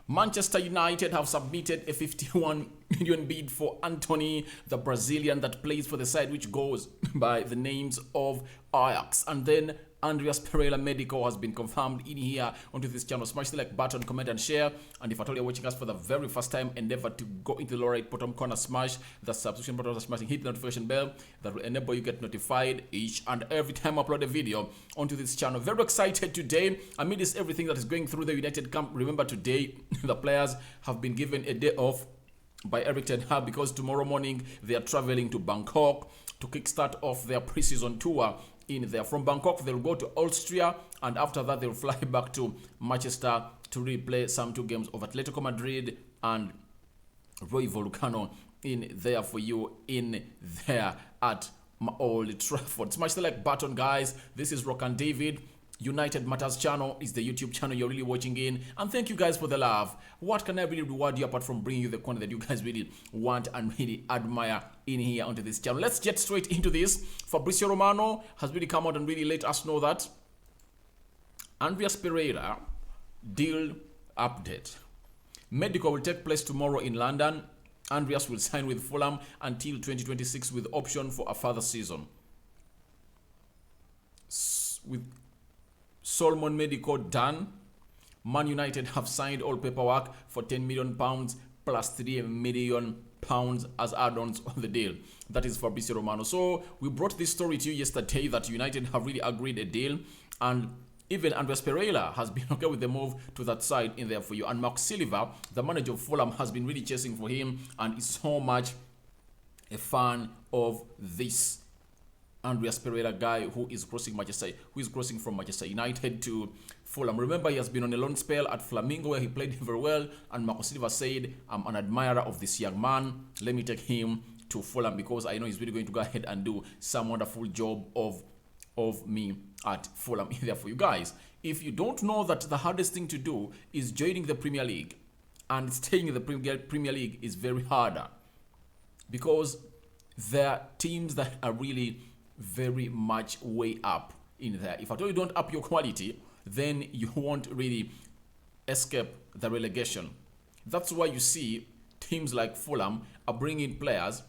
Manchester United have submitted a 51 million bid for Antony, the Brazilian that plays for the side which goes by the names of Ajax. And then Andreas Pereira Medical has been confirmed in here onto this channel. Smash the like button, comment and share. And if at all you're watching us for the very first time, endeavor to go into the lower right bottom corner, smash the subscription button, smashing, hit the notification bell that will enable you get notified each and every time I upload a video onto this channel. Very excited today amidst everything that is going through the United camp. Remember today the players have been given a day off by Eric Ten Hag because tomorrow morning they are traveling to Bangkok to kickstart off their preseason tour in there. From Bangkok they'll go to Austria, and after that they'll fly back to Manchester to replay some 2 games of Atletico Madrid and Roy Volcano in there for you in there at Old Trafford. Smash the like button, guys. This is Rock and David. United Matters channel is the YouTube channel you're really watching in, and thank you guys for the love. What can I really reward you apart from bringing you the content that you guys really want and really admire in here onto this channel? Let's get straight into this. Fabrizio Romano has really come out and really let us know that Andreas Pereira deal update. Medical will take place tomorrow in London. Andreas will sign with Fulham until 2026 with option for a further season. With Solomon Medical done, Man United have signed all paperwork for £10 million plus £3 million as add-ons on the deal. That is Fabrizio Romano. So we brought this story to you yesterday that United have really agreed a deal, and even Andreas Pereira has been okay with the move to that side in there for you. And Mark Silva, the manager of Fulham, has been really chasing for him and is so much a fan of this Andreas Pereira guy who is crossing from Manchester United to Fulham. Remember, he has been on a loan spell at Flamengo where he played very well, and Marco Silva said, I'm an admirer of this young man. Let me take him to Fulham because I know he's really going to go ahead and do some wonderful job of me at Fulham. There for you guys. If you don't know that the hardest thing to do is joining the Premier League, and staying in the Premier League is very harder because there are teams that are really very much way up in there. If at all you don't up your quality, then you won't really escape the relegation. That's why you see teams like Fulham are bringing players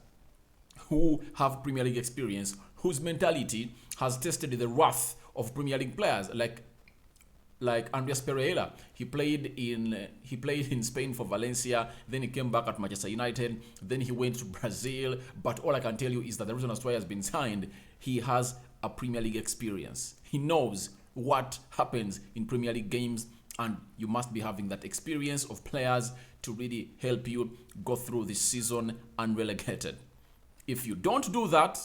who have Premier League experience, whose mentality has tested the wrath of Premier League players like Andreas Pereira. He played in Spain for Valencia, then he came back at Manchester United, then he went to Brazil. But all I can tell you is that the reason as to why he has been signed, he has a Premier League experience. He knows what happens in Premier League games, and you must be having that experience of players to really help you go through this season unrelegated. If you don't do that,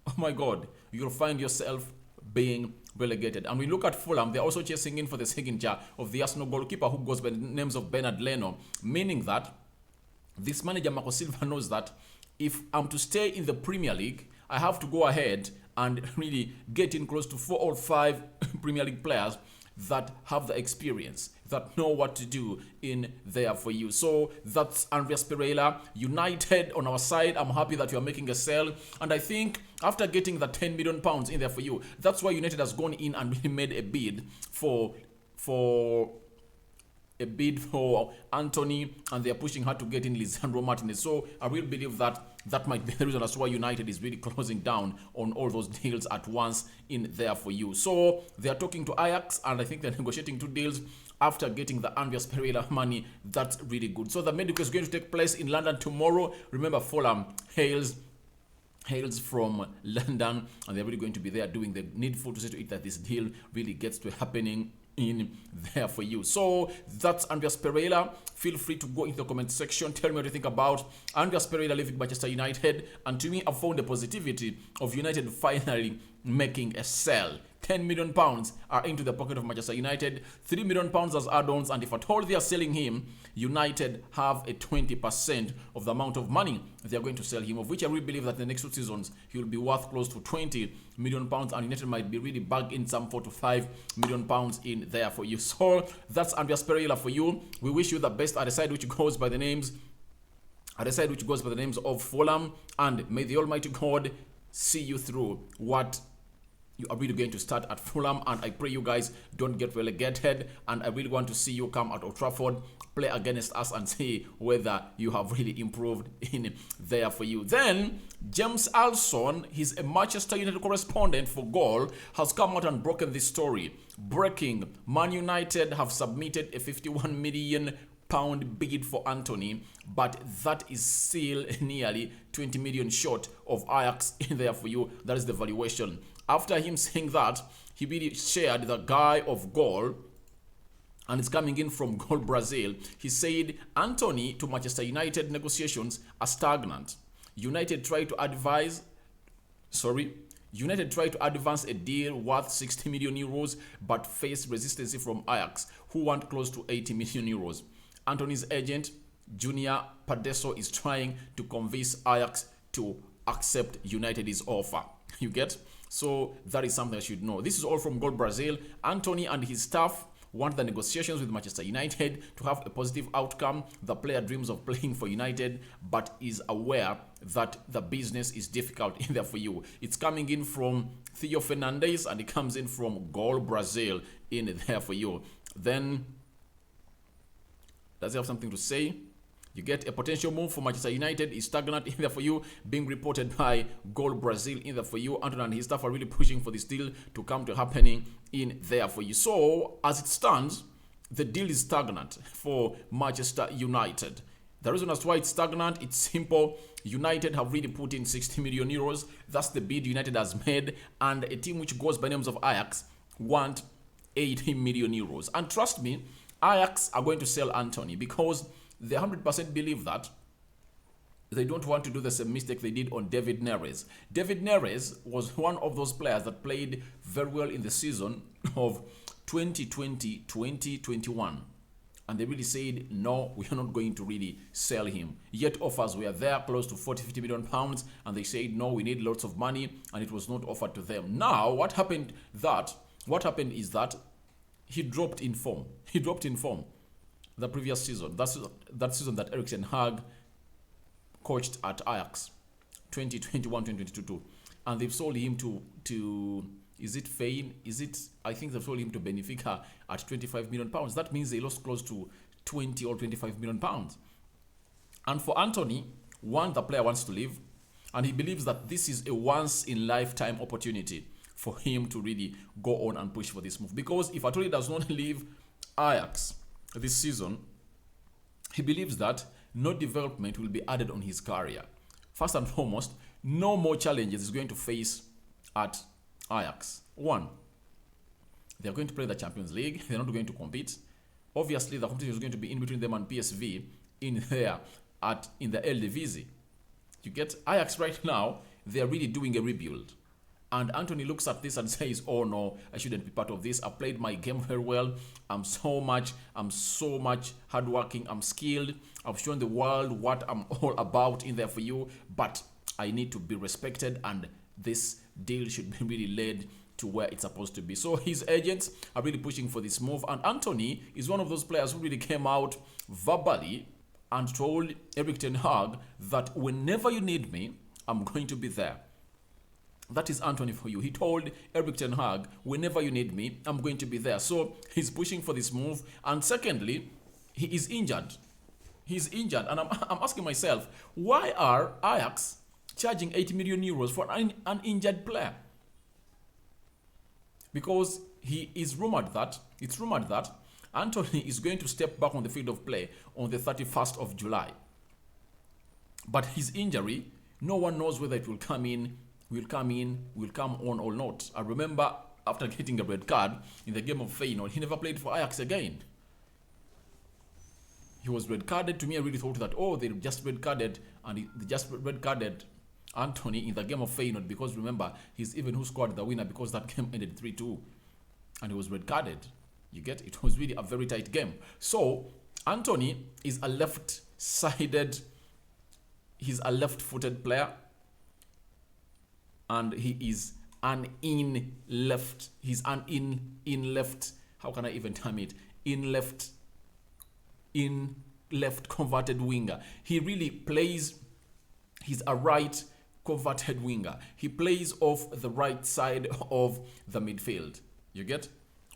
oh my God, you'll find yourself being relegated. And we look at Fulham, they're also chasing in for the signature of the Arsenal goalkeeper who goes by the names of Bernard Leno, meaning that this manager Marco Silva knows that if I'm to stay in the Premier League, I have to go ahead and really get in close to 4 or 5 Premier League players that have the experience, that know what to do in there for you. So that's Andreas Pereira. United on our side, I'm happy that you are making a sale, and I think after getting the £10 million in there for you, that's why United has gone in and really made a bid for Antony, and they are pushing hard to get in Lisandro Martinez. So I really believe that that might be the reason as to why United is really closing down on all those deals at once in there for you. So they are talking to Ajax, and I think they're negotiating 2 deals after getting the Andreas Pereira money. That's really good. So the medical is going to take place in London tomorrow. Remember, Fulham hails from London, and they're really going to be there doing the needful to see to it that this deal really gets to happening in there for you. So that's Andreas Pereira. Feel free to go into the comment section, tell me what you think about Andreas Pereira leaving Manchester United. And to me, I've found the positivity of United finally making a sell. £10 million are into the pocket of Manchester United, £3 million as add-ons, and if at all they are selling him, United have a 20% of the amount of money they are going to sell him, of which I really believe that in the next 2 seasons he will be worth close to £20 million, and United might be really bagged in some £4 to £5 million in there for you. So that's Andreas Pereira for you. We wish you the best at the side which goes by the names of Fulham, and may the Almighty God see you through what you are really going to start at Fulham, and I pray you guys don't get relegated, and I really want to see you come at Old Trafford, play against us, and see whether you have really improved in there for you. Then James Alson, he's a Manchester United correspondent for Goal, has come out and broken this story. Breaking: Man United have submitted a £51 million bid for Antony, but that is still nearly 20 million short of Ajax in there for you. That is the valuation. After him saying that, he really shared the guy of Goal, and it's coming in from Goal Brazil. He said Antony to Manchester United negotiations are stagnant. United tried to advance a deal worth 60 million euros, but faced resistance from Ajax, who want close to 80 million euros. Antony's agent, Junior Padeso, is trying to convince Ajax to accept United's offer. You get? So that is something I should know. This is all from Goal Brazil. Antony and his staff want the negotiations with Manchester United to have a positive outcome. The player dreams of playing for United, but is aware that the business is difficult in there for you. It's coming in from Theo Fernandez, and it comes in from Goal Brazil in there for you. Then, does he have something to say? You get a potential move for Manchester United is stagnant in there for you, being reported by Goal Brazil in there for you. Antony and his staff are really pushing for this deal to come to happening in there for you. So, as it stands, the deal is stagnant for Manchester United. The reason as to why it's stagnant, it's simple. United have really put in 60 million euros. That's the bid United has made, and a team which goes by names of Ajax want 80 million euros. And trust me, Ajax are going to sell Antony because they 100% believe that they don't want to do the same mistake they did on David Neres. David Neres was one of those players that played very well in the season of 2020-2021. And they really said, no, we are not going to really sell him. Yet offers were there close to 40-50 million pounds, and they said, no, we need lots of money, and it was not offered to them. Now, what happened is that he dropped in form. He dropped in form the previous season. That's that season that Erik ten Hag coached at Ajax, 2021-2022. And they've sold him to is it Fein? I think they've sold him to Benfica at 25 million pounds. That means they lost close to 20 or 25 million pounds. And for Antony, the player wants to leave, and he believes that this is a once-in-lifetime opportunity for him to really go on and push for this move. Because if Antony does not leave Ajax this season, he believes that no development will be added on his career. First and foremost, no more challenges he's going to face at Ajax. One, they're going to play the Champions League. They're not going to compete. Obviously, the competition is going to be in between them and PSV in the Eredivisie. You get? Ajax right now, they're really doing a rebuild. And Antony looks at this and says, oh no, I shouldn't be part of this. I played my game very well. I'm so much hardworking. I'm skilled. I've shown the world what I'm all about in there for you. But I need to be respected, and this deal should be really led to where it's supposed to be. So his agents are really pushing for this move. And Antony is one of those players who really came out verbally and told Erik ten Hag that whenever you need me, I'm going to be there. That is Antony for you. He told Erik ten Hag, whenever you need me, I'm going to be there. So he's pushing for this move. And secondly, he is injured. He's injured. And I'm asking myself, why are Ajax charging 80 million euros for an injured player? Because it's rumored that Antony is going to step back on the field of play on the 31st of July. But his injury, no one knows whether it will come on or not. I remember after getting a red card in the game of Feyenoord, he never played for Ajax again. He was red carded. To me, I really thought that, they just red carded, and they just red carded Antony in the game of Feyenoord, because remember, he's even who scored the winner, because that game ended 3-2 and he was red carded. You get? It was really a very tight game. So Antony is a left-sided, he's a left-footed player, and he is an in left, how can I even term it? In left converted winger. He really plays, he's a right converted winger. He plays off the right side of the midfield. You get?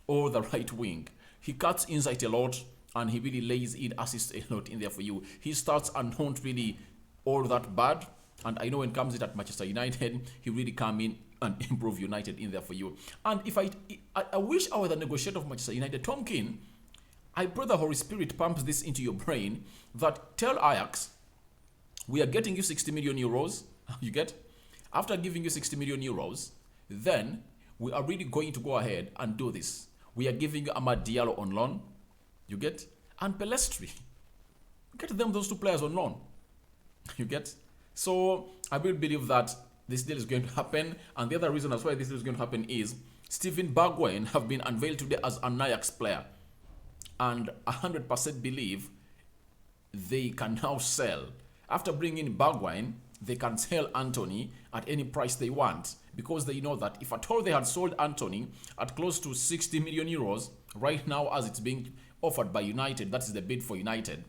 Or the right wing. He cuts inside a lot and he really lays in assists a lot in there for you. His stats are not really all that bad. And I know when it comes in at Manchester United, he really come in and improve United in there for you. And if I wish I were the negotiator of Manchester United, Tom King, I pray the Holy Spirit pumps this into your brain that tell Ajax, we are getting you 60 million euros. You get? After giving you 60 million euros, then we are really going to go ahead and do this. We are giving you Amad Diallo on loan. You get? And Pelestri. Get them those two players on loan. You get? So I will believe that this deal is going to happen. And the other reason as why this deal is going to happen is Steven Bergwijn have been unveiled today as an Ajax player. And 100% believe they can now sell. After bringing in Bergwijn, they can sell Antony at any price they want, because they know that if at all they had sold Antony at close to 60 million euros, right now as it's being offered by United, that is the bid for United,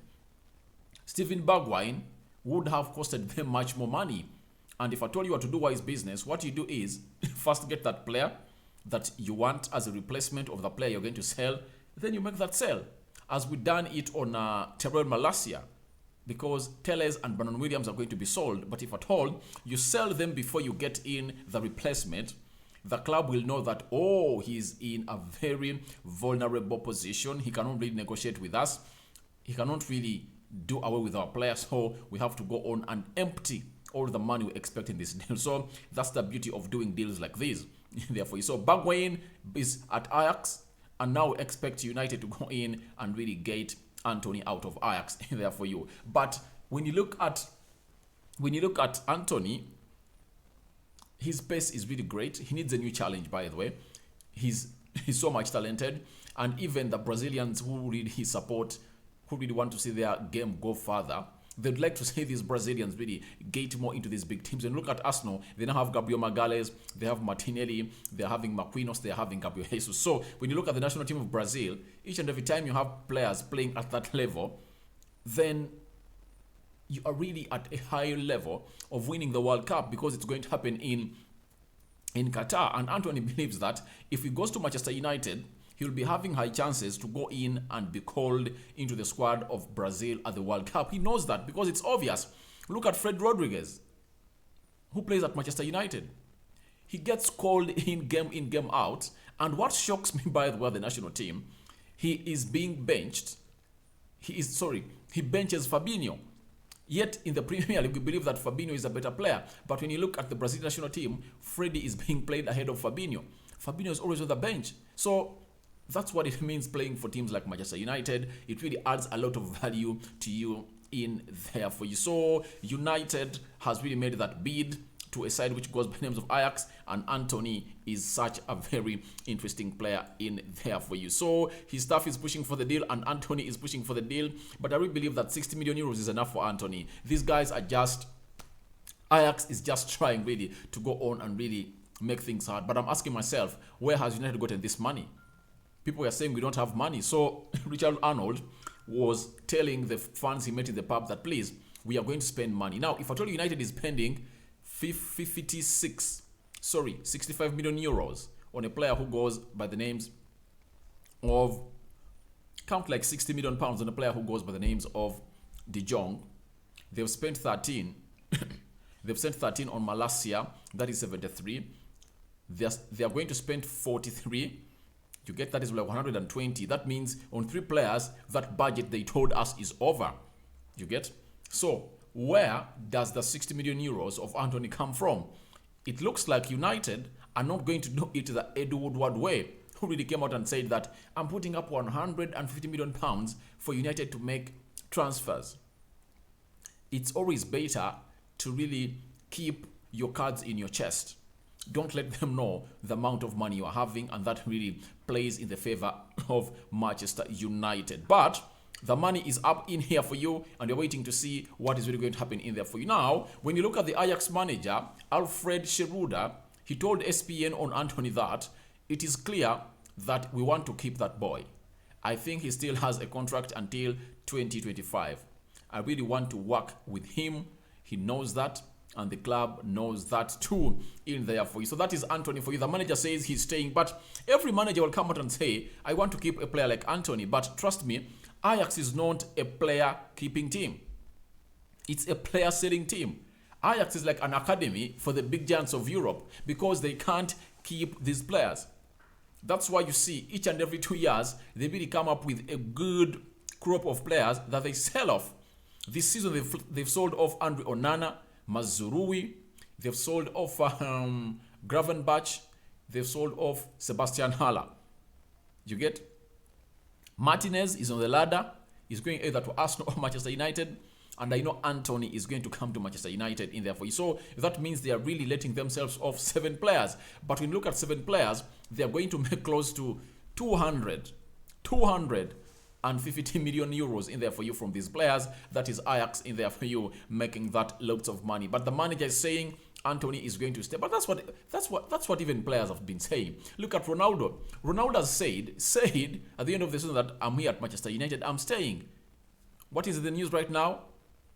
Steven Bergwijn would have costed them much more money. And if at all you are to do wise business, what you do is first get that player that you want as a replacement of the player you're going to sell, then you make that sell, as we done it on Terrell Malacia. Because Telles and Brandon Williams are going to be sold. But if at all, you sell them before you get in the replacement, the club will know that, oh, he's in a very vulnerable position. He cannot really negotiate with us. He cannot really do away with our players. So we have to go on and empty all the money we expect in this deal. So that's the beauty of doing deals like this. Therefore, so Bergwijn is at Ajax, and now expect United to go in and really get Antony out of Ajax there for you. But when you look at Antony, his pace is really great. He needs a new challenge, by the way. He's so much talented, and even the Brazilians who really support, who really want to see their game go further, they'd like to see these Brazilians really get more into these big teams. And look at Arsenal, they now have Gabriel Magalhães, they have Martinelli, they're having Marquinhos, they're having Gabriel Jesus. So when you look at the national team of Brazil, each and every time you have players playing at that level, then you are really at a higher level of winning the World Cup, because it's going to happen in Qatar. And Antony believes that if he goes to Manchester United, he'll be having high chances to go in and be called into the squad of Brazil at the World Cup. He knows that because it's obvious. Look at Fred Rodriguez, who plays at Manchester United. He gets called in, game out. And what shocks me, by the way, the national team, he is being benched. He benches Fabinho. Yet in the Premier League, we believe that Fabinho is a better player. But when you look at the Brazilian national team, Freddy is being played ahead of Fabinho. Fabinho is always on the bench. So that's what it means playing for teams like Manchester United. It really adds a lot of value to you in there for you. So United has really made that bid to a side which goes by the names of Ajax, and Antony is such a very interesting player in there for you. So his staff is pushing for the deal and Antony is pushing for the deal, but I really believe that 60 million euros is enough for Antony. These guys are just, Ajax is just trying really to go on and really make things hard. But I'm asking myself, where has United gotten this money? People are saying we don't have money. So Richard Arnold was telling the fans he met in the pub that, please, we are going to spend money. Now, if I told you United is spending 65 million euros on a player who goes by the names of, count like 60 million pounds on a player who goes by the names of De Jong, they've spent 13. They've spent 13 on Malacia, that is 73. They are going to spend 43. You get that is like 120. That means on 3 players, that budget they told us is over. You get? So where does the 60 million euros of Antony come from? It looks like United are not going to do it the Ed Woodward way, who really came out and said that I'm putting up 150 million pounds for United to make transfers. It's always better to really keep your cards in your chest. Don't let them know the amount of money you are having, and that really plays in the favor of Manchester United. But the money is up in here for you, and you're waiting to see what is really going to happen in there for you. Now, when you look at the Ajax manager, Alfred Scheruder, he told SPN on Antony that it is clear that we want to keep that boy. I think he still has a contract until 2025. I really want to work with him. He knows that. and the club knows that too in there for you. So that is Antony for you. The manager says he's staying, but every manager will come out and say, I want to keep a player like Antony. But trust me, Ajax is not a player-keeping team. It's a player-selling team. Ajax is like an academy for the big giants of Europe because they can't keep these players. That's why you see each and every 2 years, they really come up with a good crop of players that they sell off. This season, they've sold off Andre Onana, Mazurui, they've sold off Gravenbach, they've sold off Sebastian Haller. You get? Martinez is on the ladder. He's going either to Arsenal or Manchester United. And I know Antony is going to come to Manchester United in there for you. So that means they are really letting themselves off 7 players. But when you look at 7 players, they are going to make close to 250 million euros in there for you from these players. That is Ajax in there for you, making that loads of money. But the manager is saying Antony is going to stay. But that's what even players have been saying. Look at Ronaldo. Ronaldo has said at the end of the season that I'm here at Manchester United, I'm staying. What is the news right now?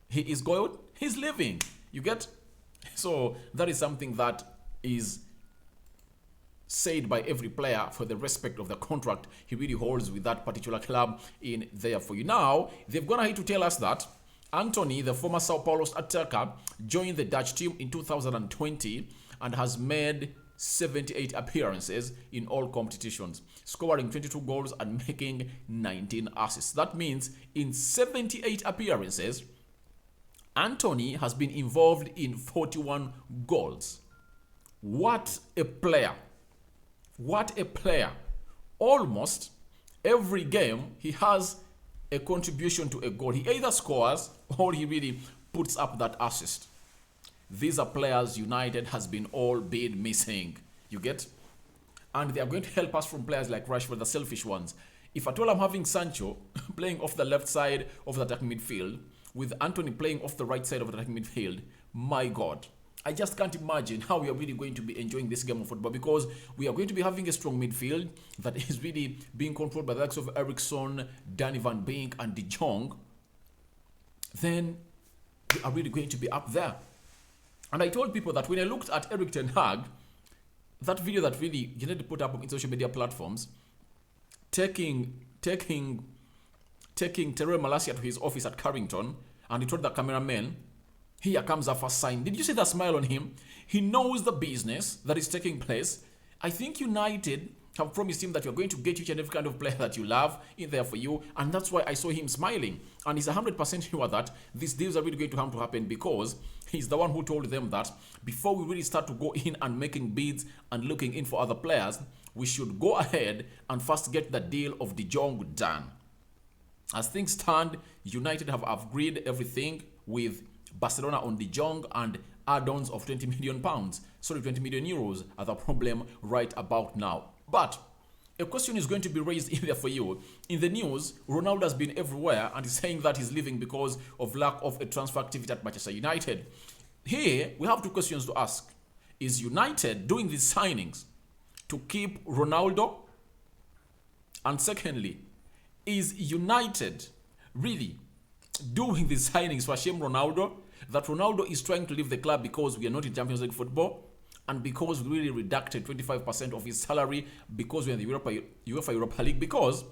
He is going, he's leaving. You get? So that is something that is said by every player for the respect of the contract he really holds with that particular club in there for you. Now, they've gone ahead to tell us that Antony, the former Sao Paulo attacker, joined the Dutch team in 2020 and has made 78 appearances in all competitions, scoring 22 goals and making 19 assists. That means in 78 appearances, Antony has been involved in 41 goals. What a player. What a player. Almost every game he has a contribution to a goal. He either scores or he really puts up that assist. These are players United has been all been missing. You get? And they are going to help us from players like Rashford, the selfish ones. If at all I'm having Sancho playing off the left side of the attacking midfield, with Antony playing off the right side of the attacking midfield, my God, I just can't imagine how we are really going to be enjoying this game of football, because we are going to be having a strong midfield that is really being controlled by the likes of Eriksson, Danny Van Beek, and De Jong. Then we are really going to be up there. And I told people that when I looked at Erik ten Hag, that video that really you need to put up on social media platforms, taking Terrell Malacia to his office at Carrington, and he told the cameraman, here comes our first sign. Did you see the smile on him? He knows the business that is taking place. I think United have promised him that you're going to get each and every kind of player that you love in there for you, and that's why I saw him smiling. And he's 100% sure that these deals are really going to have to happen, because he's the one who told them that before we really start to go in and making bids and looking in for other players, we should go ahead and first get the deal of De Jong done. As things stand, United have agreed everything with Barcelona on De Jong, and add-ons of 20 million pounds. Sorry, 20 million euros are the problem right about now. But a question is going to be raised in there for you. In the news, Ronaldo has been everywhere and is saying that he's leaving because of lack of a transfer activity at Manchester United. Here, we have 2 questions to ask. Is United doing these signings to keep Ronaldo? And secondly, is United really doing these signings for shame Ronaldo? That Ronaldo is trying to leave the club because we are not in Champions League football, and because we really reducted 25% of his salary because we're in the UEFA Europa League? Because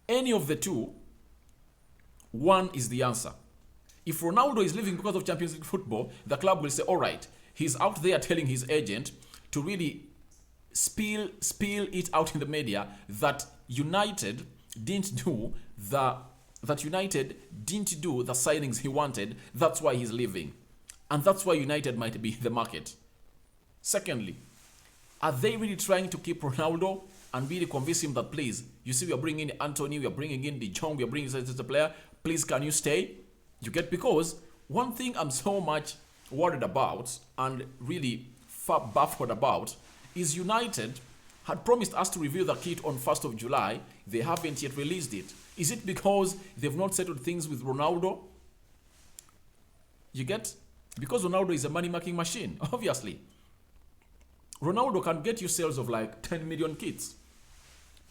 any of the two, one is the answer. If Ronaldo is leaving because of Champions League football, the club will say, all right, he's out there telling his agent to really spill it out in the media that United didn't do the signings he wanted. That's why he's leaving. And that's why United might be in the market. Secondly, are they really trying to keep Ronaldo and really convince him that, please, you see, we are bringing in Antony, we are bringing in De Jong, we are bringing such a player, please, can you stay? You get? Because one thing I'm so much worried about and really baffled about is United had promised us to reveal the kit on 1st of July. They haven't yet released it. Is it because they've not settled things with Ronaldo? You get? Because Ronaldo is a money-making machine, obviously. Ronaldo can get you sales of like 10 million kits.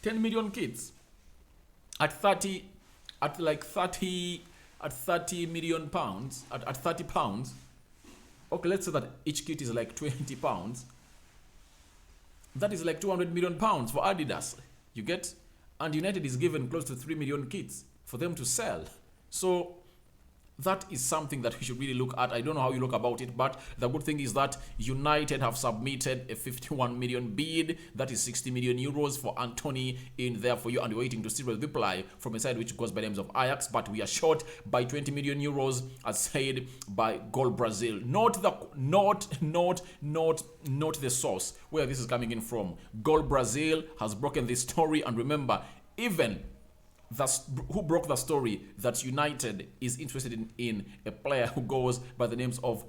10 million kits. At 30 million pounds, at 30 pounds, Okay, let's say that each kit is like £20. That is like £200 million for Adidas. You get? And United is given close to 3 million kits for them to sell. So that is something that we should really look at. I don't know how you look about it, but the good thing is that United have submitted a 51 million bid. That is 60 million euros for Antony in there for you, and we're waiting to see the reply from a side which goes by the names of Ajax, but we are short by 20 million euros as said by Goal Brazil. Not the source where this is coming in from. Goal Brazil has broken this story, and remember, even who broke the story that United is interested in a player who goes by the names of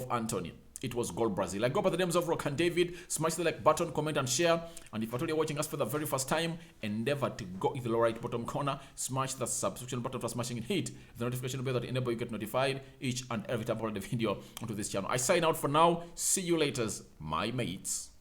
Antony. It was Goal Brazil. I go by the names of Rock and David. Smash the like button, comment and share. And if at all you're watching us for the very first time, endeavor to go in the lower right bottom corner, smash the subscription button for smashing and hit the notification bell that enable you get notified each and every time I upload the video onto this channel. I sign out for now. See you later, my mates.